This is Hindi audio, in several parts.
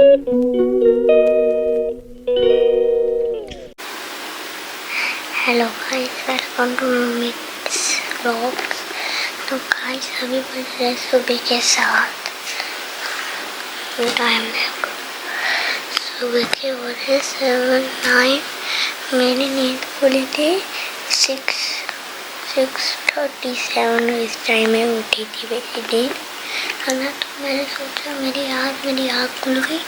Hello guys, welcome to mix vlog. तो गाइस अभी बज रहे सुबह के 7। टाइम देखो, सुबह के हो रहे 7-9। मेरी नींद खुली थी 6:37। इस टाइम में उठी थी मेरी नींद, है ना। तो मैंने सोचा मेरी आँख खुल गई।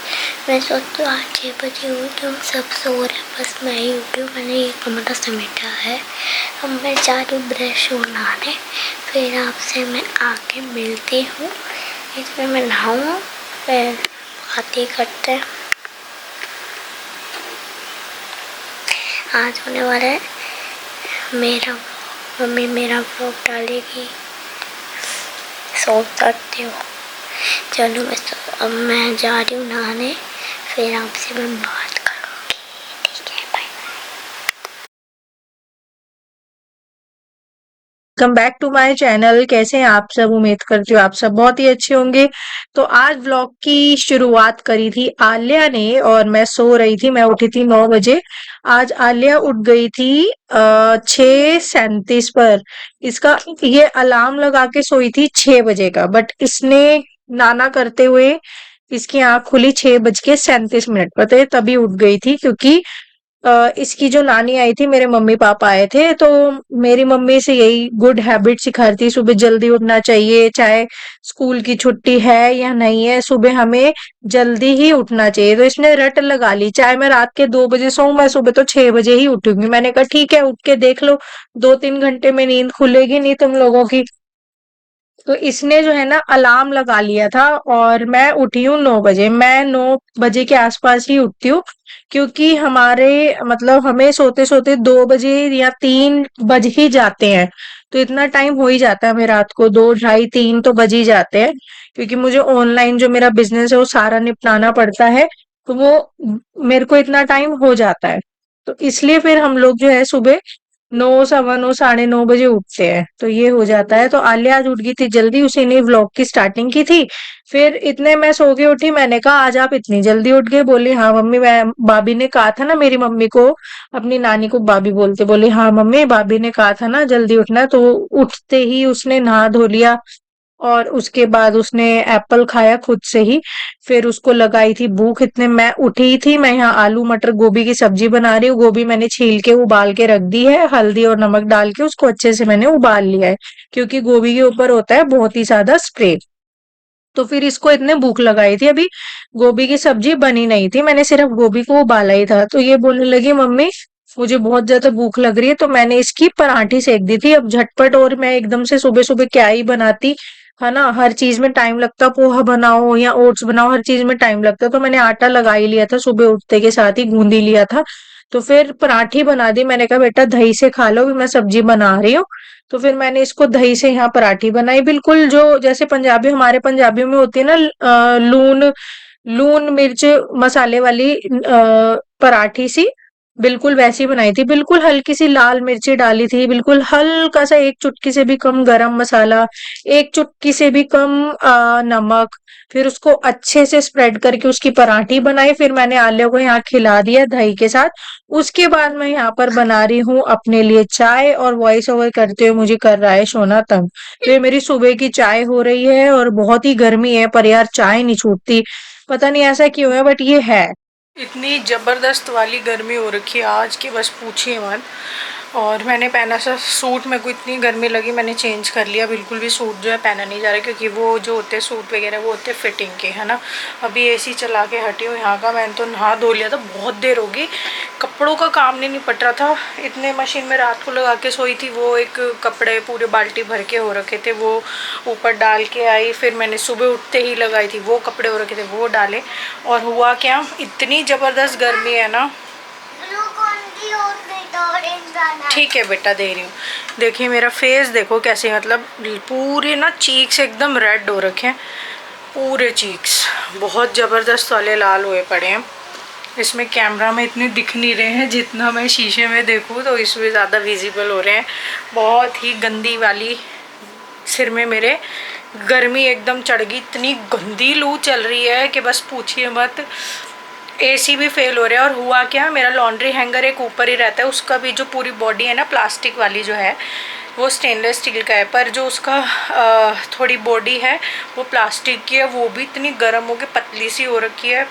मैं सोचती हूँ आज 6 बजे उठूँ, सब सो रहे, बस मैं ही उठी हूँ। मैंने ये कमरा समेटा है। अब मैं जा रही हूँ ब्रश नहाने, फिर आपसे मैं आके मिलती हूँ। इसमें मैं नहाऊँ, फिर बातें करते हैं। आज होने वाला है मेरा व्लॉग, मम्मी मेरा व्लॉग डालेगी, सो सकती हूँ। चलो अब मैं जा रही हूँ नहाने, फिर आपसे मैं बात करूँगी, ठीक है। Bye. Welcome back to my channel. कैसे हैं आप सब? उम्मीद करती हूँ आप सब बहुत ही अच्छे होंगे। तो आज व्लॉग की शुरुआत करी थी आलिया ने, और मैं सो रही थी। मैं उठी थी 9 बजे। आज आलिया उठ गई थी 6:37 पर। इसका ये अलार्म लगा के सोई थी 6 बजे का, बट इसने नाना करते हुए इसकी आंख खुली 6:37 पर। तो ये तभी उठ गई थी, क्योंकि इसकी जो नानी आई थी, मेरे मम्मी पापा आए थे, तो मेरी मम्मी से यही गुड हैबिट सिखाई थी, सुबह जल्दी उठना चाहिए, चाहे स्कूल की छुट्टी है या नहीं है, सुबह हमें जल्दी ही उठना चाहिए। तो इसने रट लगा ली, चाहे मैं रात के 2 बजे सोऊं, मैं सुबह तो 6 बजे ही उठूंगी। मैंने कहा ठीक है, उठ के देख लो, 2-3 घंटे में नींद खुलेगी नहीं तुम लोगों की। तो इसने जो है ना अलार्म लगा लिया था, और मैं उठी हूँ 9 बजे। मैं 9 बजे के आसपास ही उठती हूँ, क्योंकि हमारे मतलब हमें सोते सोते 2 बजे या 3 बज ही जाते हैं। तो इतना टाइम हो ही जाता है, हमें रात को 2, ढाई, 3 तो बज ही जाते हैं, क्योंकि मुझे ऑनलाइन जो मेरा बिजनेस है वो सारा निपटाना पड़ता है। तो वो मेरे को इतना टाइम हो जाता है। तो इसलिए फिर हम लोग जो है सुबह 9, 9:15, 9:30 बजे उठते हैं, तो ये हो जाता है। तो आलिया आज उठ गई थी जल्दी, उसी ने व्लॉग की स्टार्टिंग की थी। फिर इतने मैं सो के उठी, मैंने कहा आज आप इतनी जल्दी उठ गए? बोली हाँ मम्मी, मैं भाभी ने कहा था ना, मेरी मम्मी को, अपनी नानी को भाभी बोलते, बोली हाँ मम्मी, भाभी ने कहा था ना जल्दी उठना है। तो उठते ही उसने नहा धो लिया, और उसके बाद उसने एप्पल खाया खुद से ही। फिर उसको लगाई थी भूख, इतने मैं उठी थी। मैं यहाँ आलू मटर गोभी की सब्जी बना रही हूँ। गोभी मैंने छील के उबाल के रख दी है, हल्दी और नमक डाल के उसको अच्छे से मैंने उबाल लिया है, क्योंकि गोभी के ऊपर होता है बहुत ही ज्यादा स्प्रे। तो फिर इसको इतने भूख लगाई थी, अभी गोभी की सब्जी बनी नहीं थी, मैंने सिर्फ गोभी को उबाला ही था। तो ये बोलने लगी मम्मी मुझे बहुत ज्यादा भूख लग रही है, तो मैंने इसकी पराठी सेक दी थी। अब झटपट, और मैं एकदम से सुबह सुबह क्या ही बनाती, है ना, हर चीज में टाइम लगता, पोहा बनाओ या ओट्स बनाओ, हर चीज में टाइम लगता। तो मैंने आटा लगा ही लिया था, सुबह उठते के साथ ही गूंद ही लिया था। तो फिर पराठी बना दी। मैंने कहा बेटा दही से खा लो, भी मैं सब्जी बना रही हूँ। तो फिर मैंने इसको दही से यहाँ पराठी बनाई, बिल्कुल जो जैसे पंजाबी, हमारे पंजाबियों में होती है ना, लून लून मिर्च मसाले वाली पराठी सी, बिल्कुल वैसी बनाई थी। बिल्कुल हल्की सी लाल मिर्ची डाली थी, बिल्कुल हल्का सा, एक चुटकी से भी कम गरम मसाला, एक चुटकी से भी कम नमक। फिर उसको अच्छे से स्प्रेड करके उसकी पराठी बनाई। फिर मैंने आलिया को यहाँ खिला दिया दही के साथ। उसके बाद मैं यहाँ पर बना रही हूँ अपने लिए चाय, और वॉइस ओवर करते हुए मुझे कर रहा है सोना तंग। तो ये मेरी सुबह की चाय हो रही है, और बहुत ही गर्मी है, पर यार चाय नहीं छूटती, पता नहीं ऐसा क्यों है, बट ये है। इतनी जबरदस्त वाली गर्मी हो रखी है आज की, बस पूछिए मत। और मैंने पहना सा सूट, मेरे को इतनी गर्मी लगी मैंने चेंज कर लिया। बिल्कुल भी सूट जो है पहना नहीं जा रहा, क्योंकि वो जो होते हैं सूट वगैरह वो होते हैं फिटिंग के, है ना। अभी एसी चला के हटी हूँ यहाँ का। मैंने तो नहा धो लिया था, बहुत देर होगी, कपड़ों का काम नहीं निपट रहा था। इतने मशीन में रात को लगा के सोई थी, वो एक कपड़े पूरे बाल्टी भर के हो रखे थे, वो ऊपर डाल के आई। फिर मैंने सुबह उठते ही लगाई थी, वो कपड़े हो रखे थे वो डाले। और हुआ क्या, इतनी ज़बरदस्त गर्मी है ना। ठीक है बेटा, दे रही हूँ। देखिए मेरा फेस देखो कैसे, मतलब पूरे ना चीक्स एकदम रेड हो रखे हैं, पूरे चीक्स बहुत ज़बरदस्त वाले लाल हुए पड़े हैं। इसमें कैमरा में इतने दिख नहीं रहे हैं, जितना मैं शीशे में देखूँ तो इसमें ज़्यादा विजिबल हो रहे हैं। बहुत ही गंदी वाली सिर में मेरे गर्मी एकदम चढ़ गई, इतनी गंदी लू चल रही है कि बस पूछिए मत। एसी भी फेल हो रहा है। और हुआ क्या, मेरा लॉन्ड्री हैंगर एक ऊपर ही रहता है, उसका भी जो पूरी बॉडी है ना प्लास्टिक वाली जो है वो स्टेनलेस स्टील का है, पर जो उसका थोड़ी बॉडी है वो प्लास्टिक की है, वो भी इतनी गर्म हो के पतली सी हो रखी है।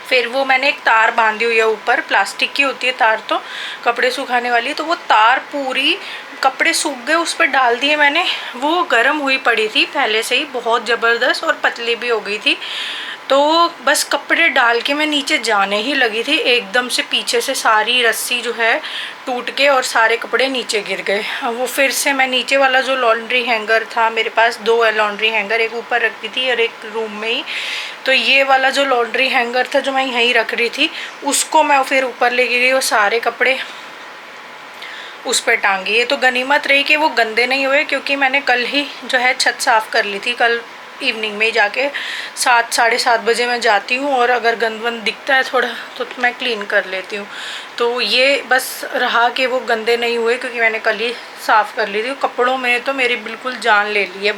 फिर वो मैंने एक तार बांधी हुई है ऊपर, प्लास्टिक की होती है तार तो, कपड़े सुखाने वाली, तो वो तार पूरी कपड़े सूख गए उस पर डाल दिए मैंने। वो गर्म हुई पड़ी थी पहले से ही बहुत ज़बरदस्त और पतली भी हो गई थी। तो बस कपड़े डाल के मैं नीचे जाने ही लगी थी, एकदम से पीछे से सारी रस्सी जो है टूट के और सारे कपड़े नीचे गिर गए। अब वो फिर से मैं नीचे वाला जो लॉन्ड्री हैंगर था, मेरे पास 2 है लॉन्ड्री हैंगर, एक ऊपर रखती थी और एक रूम में ही, तो ये वाला जो लॉन्ड्री हैंगर था जो मैं यहीं रख रही थी उसको मैं फिर ऊपर लेके गई और सारे कपड़े उस पर टांगी। ये तो गनीमत रही कि वो गंदे नहीं हुए, क्योंकि मैंने कल ही जो है छत साफ़ कर ली थी। कल इवनिंग में ही जाके 7 साढ़े 7 बजे मैं जाती हूँ और अगर गंद वंद दिखता है थोड़ा तो मैं क्लीन कर लेती हूँ। तो ये बस रहा कि वो गंदे नहीं हुए क्योंकि मैंने कल ही साफ़ कर ली थी। कपड़ों में तो मेरी बिल्कुल जान ले ली है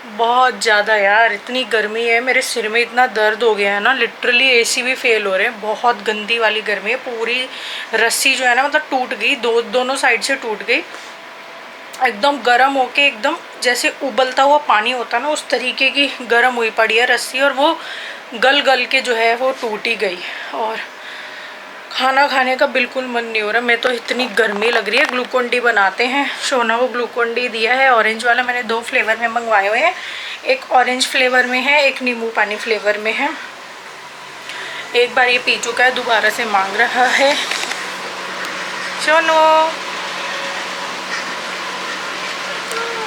बहुत ज़्यादा यार, इतनी गर्मी है, मेरे सिर में इतना दर्द हो गया है ना, लिटरली एसी भी फेल हो रहे हैं, बहुत गंदी वाली गर्मी है। पूरी रस्सी जो है ना मतलब टूट गई, दोनों साइड से टूट गई, एकदम गर्म होके एकदम जैसे उबलता हुआ पानी होता है ना उस तरीके की गर्म हुई पड़ी है रस्सी, और वो गल गल के जो है वो टूट ही गई। और खाना खाने का बिल्कुल मन नहीं हो रहा, मैं तो इतनी गर्मी लग रही है। ग्लूकोन डी बनाते हैं, शोना को ग्लूकोन डी दिया है ऑरेंज वाला, मैंने 2 फ्लेवर में मंगवाए हुए हैं, एक ऑरेंज फ्लेवर में है, एक नींबू पानी फ्लेवर में है। एक बार ये पी चुका है, दोबारा से मांग रहा है। शोनो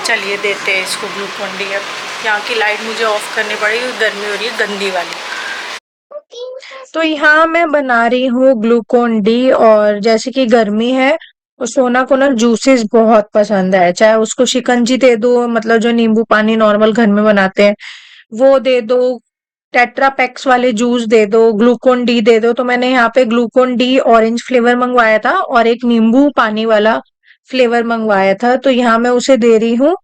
चलिए देते हैं इसको ग्लूकोन डी। अब यहाँ की लाइट मुझे ऑफ करनी पड़ेगी, गर्मी हो रही है गंदी वाली। तो यहाँ मैं बना रही हूँ ग्लूकोन डी, और जैसे कि गर्मी है और सोना को ना जूसेस बहुत पसंद है, चाहे उसको शिकंजी दे दो, मतलब जो नींबू पानी नॉर्मल घर में बनाते हैं वो दे दो, टेट्रा पैक्स वाले जूस दे दो, ग्लूकोन डी दे दो। तो मैंने यहाँ पे ग्लूकोन डी ऑरेंज फ्लेवर मंगवाया था और एक नींबू पानी वाला फ्लेवर मंगवाया था, तो यहाँ मैं उसे दे रही हूँ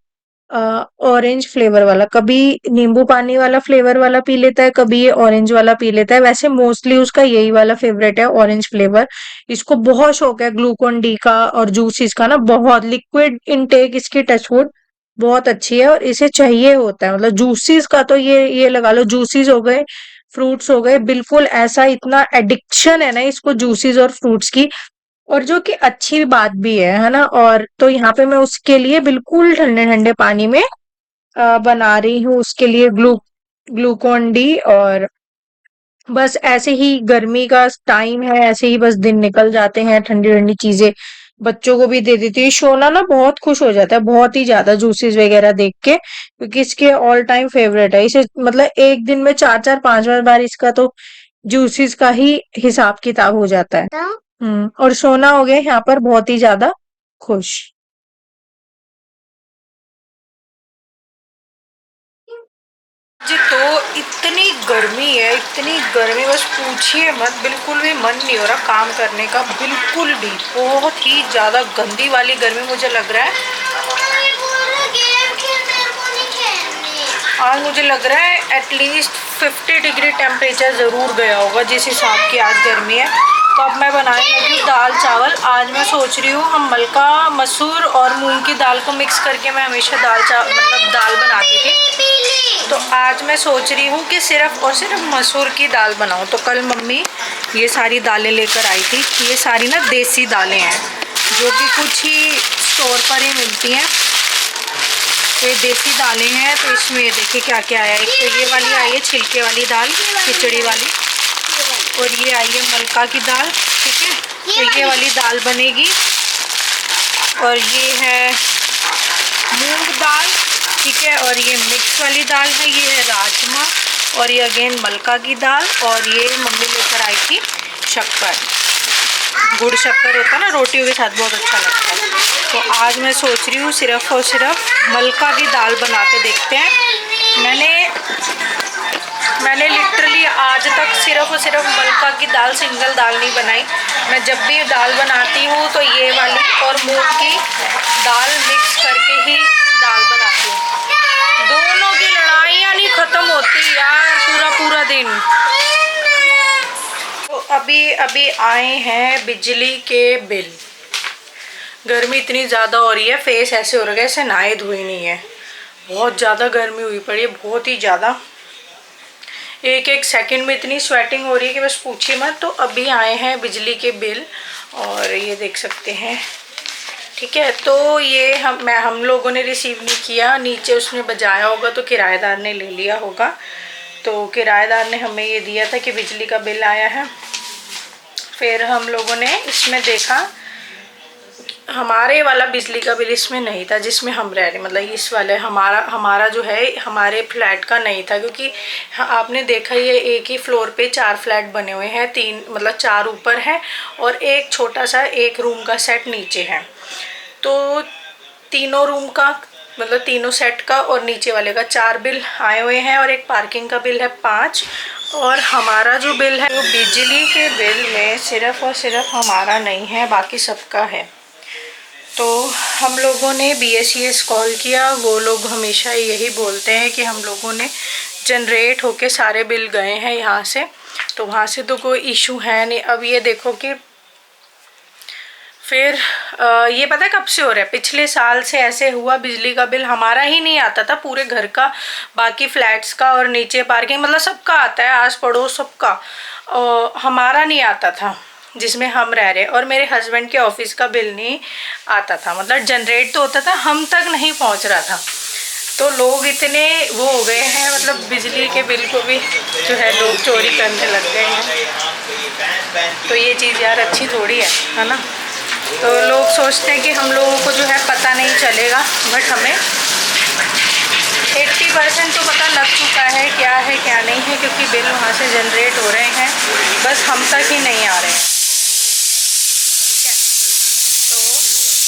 ऑरेंज फ्लेवर वाला। कभी नींबू पानी वाला फ्लेवर वाला पी लेता है, कभी ये ऑरेंज वाला पी लेता है। वैसे मोस्टली उसका यही वाला फेवरेट है, ऑरेंज फ्लेवर। इसको बहुत शौक है ग्लूकोन डी का और जूसेस का ना, बहुत लिक्विड इनटेक इसकी टचवुड बहुत अच्छी है और इसे चाहिए होता है। मतलब जूसेस का तो ये लगा लो, जूसेस हो गए, फ्रूट्स हो गए, बिल्कुल ऐसा इतना एडिक्शन है ना इसको जूसेस और फ्रूट्स की, और जो कि अच्छी बात भी है ना। और तो यहाँ पे मैं उसके लिए बिल्कुल ठंडे ठंडे पानी में बना रही हूँ उसके लिए ग्लूकोन डी। और बस ऐसे ही गर्मी का टाइम है, ऐसे ही बस दिन निकल जाते हैं, ठंडी ठंडी चीजें बच्चों को भी दे देती हूँ। शोना ना बहुत खुश हो जाता है बहुत ही ज्यादा जूसेस वगैरह देख के, क्योंकि इसके ऑल टाइम फेवरेट है। इसे मतलब एक दिन में 4-4 5 बार इसका तो जूसेस का ही हिसाब किताब हो जाता है। और सोना हो गया यहाँ पर बहुत ही ज्यादा खुश। जी तो इतनी गर्मी है, इतनी गर्मी बस पूछिए मत, बिल्कुल भी मन नहीं हो रहा काम करने का, बिल्कुल भी। बहुत ही ज्यादा गंदी वाली गर्मी मुझे लग रहा है। आज मुझे लग रहा है एटलीस्ट 50 डिग्री टेम्परेचर ज़रूर गया होगा जिस हिसाब की आज गर्मी है। तो अब मैं बनाने लगी हूँ दाल चावल। आज मैं सोच रही हूँ, हम मलका मसूर और मूंग की दाल को मिक्स करके मैं हमेशा दाल बनाती थी, तो आज मैं सोच रही हूँ कि सिर्फ और सिर्फ मसूर की दाल बनाऊँ। तो कल मम्मी ये सारी दालें लेकर आई थी, ये सारी ना देसी दालें हैं जो कि कुछ ही स्टोर पर ही मिलती हैं। तो ये देसी दालें हैं, तो इसमें देखिए क्या क्या आया है। एक तो ये वाली आई है छिलके वाली दाल, खिचड़ी वाली, और ये आई है मलका की दाल, ठीक है, तो ये वाली दाल बनेगी। और ये है मूंग दाल, ठीक है, और ये मिक्स वाली दाल है, ये है राजमा, और ये अगेन मलका की दाल, और ये मम्मी लेकर आई थी शक्कर, गुड़ शक्कर होता है ना रोटियों के साथ, बहुत अच्छा लगता है। तो आज मैं सोच रही हूँ सिर्फ और सिर्फ मलका की दाल बना के देखते हैं। मैंने लिटरली आज तक सिर्फ और सिर्फ मलका की दाल, सिंगल दाल नहीं बनाई। मैं जब भी दाल बनाती हूँ तो ये वाली और मूंग की दाल मिक्स करके ही दाल बनाती हूँ। की लड़ाइयाँ नहीं खत्म होती यार, पूरा पूरा दिन। तो अभी आए हैं बिजली के बिल। गर्मी इतनी ज़्यादा हो रही है, फेस ऐसे हो रहा है जैसे नहाए धोए नहीं है। बहुत ज़्यादा गर्मी हुई पड़ी है, बहुत ही ज़्यादा। एक एक सेकंड में इतनी स्वेटिंग हो रही है कि बस पूछिए मत। तो अभी आए हैं बिजली के बिल और ये देख सकते हैं, ठीक है। तो ये हम लोगों ने रिसीव नहीं किया, नीचे उसने बजाया होगा तो किराएदार ने ले लिया होगा। तो किराएदार ने हमें ये दिया था कि बिजली का बिल आया है। फिर हम लोगों ने इसमें देखा, हमारे वाला बिजली का बिल इसमें नहीं था जिसमें हम रह रहे, मतलब इस वाले हमारा जो है हमारे फ्लैट का नहीं था, क्योंकि आपने देखा ये एक ही फ्लोर पे 4 फ्लैट बने हुए हैं, 3 मतलब 4 ऊपर है और एक छोटा सा एक रूम का सेट नीचे है। तो तीनों रूम का मतलब तीनों सेट का और नीचे वाले का 4 बिल आए हुए हैं और एक पार्किंग का बिल है 5। और हमारा जो बिल है वो बिजली के बिल में सिर्फ और सिर्फ हमारा नहीं है, बाकी सबका है। तो हम लोगों ने BSES कॉल किया, वो लोग हमेशा यही बोलते हैं कि हम लोगों ने जनरेट होके सारे बिल गए हैं यहाँ से, तो वहाँ से तो कोई इशू है नहीं। अब ये देखो कि फिर ये पता है कब से हो रहा है, पिछले साल से ऐसे हुआ, बिजली का बिल हमारा ही नहीं आता था, पूरे घर का, बाकी फ्लैट्स का और नीचे पार्किंग मतलब सबका आता है, आस पड़ोस सबका, हमारा नहीं आता था जिसमें हम रह रहे। और मेरे हस्बैंड के ऑफिस का बिल नहीं आता था, मतलब जनरेट तो होता था, हम तक नहीं पहुंच रहा था। तो लोग इतने वो हो गए हैं, मतलब बिजली के बिल को भी जो है लोग चोरी करने लग गए हैं। तो ये चीज़ यार अच्छी थोड़ी है ना। तो लोग सोचते हैं कि हम लोगों को जो है पता नहीं चलेगा, बट हमें 80% तो पता लग चुका है क्या नहीं है, क्योंकि बिल वहाँ से जनरेट हो रहे हैं, बस हम तक ही नहीं आ रहे हैं, ठीक है। तो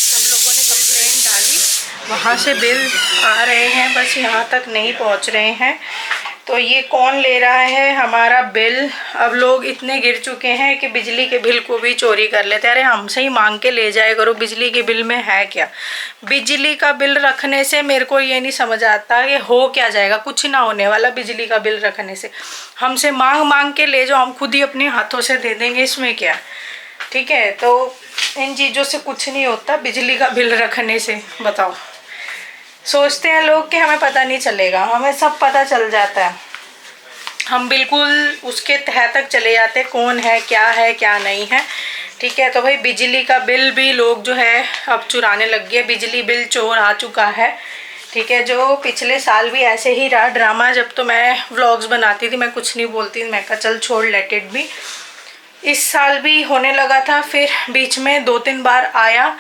हम लोगों ने कंप्लेंट डाली, वहाँ से बिल आ रहे हैं, बस यहाँ तक नहीं पहुँच रहे हैं। तो ये कौन ले रहा है हमारा बिल। अब लोग इतने गिर चुके हैं कि बिजली के बिल को भी चोरी कर लेते हैं। अरे हमसे ही मांग के ले जाए करो, बिजली के बिल में है क्या। बिजली का बिल रखने से मेरे को ये नहीं समझ आता कि हो क्या जाएगा, कुछ ना होने वाला बिजली का बिल रखने से। हमसे मांग के ले जाओ, हम खुद ही अपने हाथों से दे देंगे, इसमें क्या, ठीक है। तो इन चीज़ों से कुछ नहीं होता बिजली का बिल रखने से। बताओ, सोचते हैं लोग कि हमें पता नहीं चलेगा, हमें सब पता चल जाता है, हम बिल्कुल उसके तह तक चले जाते हैं कौन है क्या नहीं है, ठीक है। तो भाई बिजली का बिल भी लोग जो है अब चुराने लग गए, बिजली बिल चोर आ चुका है, ठीक है। जो पिछले साल भी ऐसे ही रहा ड्रामा, जब तो मैं व्लॉग्स बनाती थी, मैं कुछ नहीं बोलती, मैं कहा चल छोड़, लेट इट बी। इस साल भी होने लगा था, फिर बीच में 2-3 बार आया,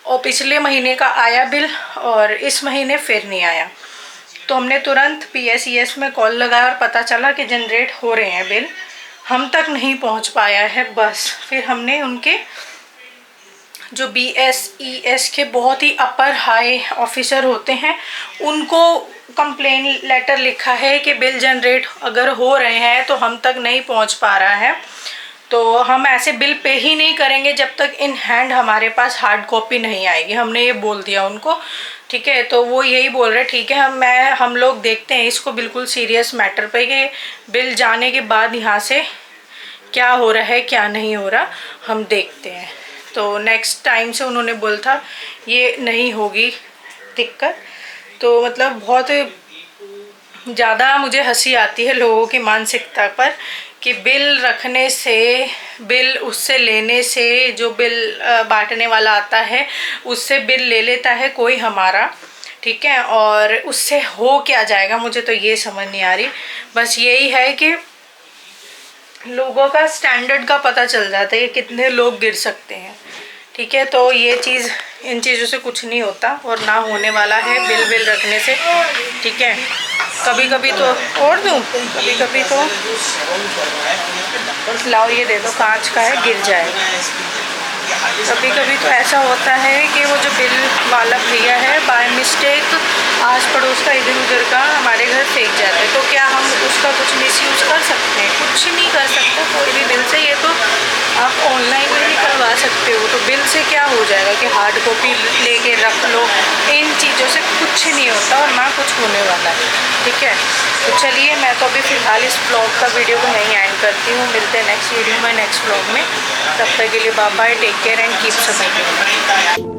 और पिछले महीने का आया बिल और इस महीने फिर नहीं आया। तो हमने तुरंत BSES में कॉल लगाया और पता चला कि जनरेट हो रहे हैं बिल, हम तक नहीं पहुंच पाया है। बस फिर हमने उनके जो BSES के बहुत ही अपर हाई ऑफिसर होते हैं उनको कंप्लेन लेटर लिखा है कि बिल जनरेट अगर हो रहे हैं तो हम तक नहीं पहुंच पा रहा है, तो हम ऐसे बिल पे ही नहीं करेंगे जब तक इन हैंड हमारे पास हार्ड कॉपी नहीं आएगी। हमने ये बोल दिया उनको, ठीक है। तो वो यही बोल रहे ठीक है, हम लोग देखते हैं इसको बिल्कुल सीरियस मैटर पे कि बिल जाने के बाद यहाँ से क्या हो रहा है क्या नहीं हो रहा, हम देखते हैं। तो नेक्स्ट टाइम से उन्होंने बोला था ये नहीं होगी दिक्कत। तो मतलब बहुत ज़्यादा मुझे हंसी आती है लोगों की मानसिकता पर कि बिल रखने से, बिल उससे लेने से, जो बिल बांटने वाला आता है उससे बिल ले लेता है कोई हमारा, ठीक है, और उससे हो क्या जाएगा, मुझे तो ये समझ नहीं आ रही। बस यही है कि लोगों का स्टैंडर्ड का पता चल जाता है कि कितने लोग गिर सकते हैं, ठीक है। तो ये चीज़, इन चीज़ों से कुछ नहीं होता और ना होने वाला है बिल रखने से, ठीक है। कभी कभी तो और दूँ, कभी कभी तो लाओ ये दे दो, कांच का है, गिर जाएगा। कभी कभी तो ऐसा होता है कि वो जो बिल वाला भैया है बाय मिस्टेक आस पड़ोस का इधर उधर का हमारे घर फेंक जाते हैं, तो क्या हम उसका कुछ मिसयूज़ कर सकते हैं? कुछ नहीं कर सकते कोई भी बिल से। ये तो आप ऑनलाइन भी निकलवा सकते हो। तो बिल से क्या हो जाएगा कि हार्ड कॉपी लेके रख लो, इन चीज़ों से कुछ नहीं होता और ना कुछ होने वाला है, ठीक है। तो चलिए मैं तो अभी फ़िलहाल इस ब्लॉग का वीडियो को यहीं एंड करती हूँ। मिलते हैं नेक्स्ट वीडियो में, नेक्स्ट ब्लॉग में। तब तक के लिए bye bye, take care and keep smiling.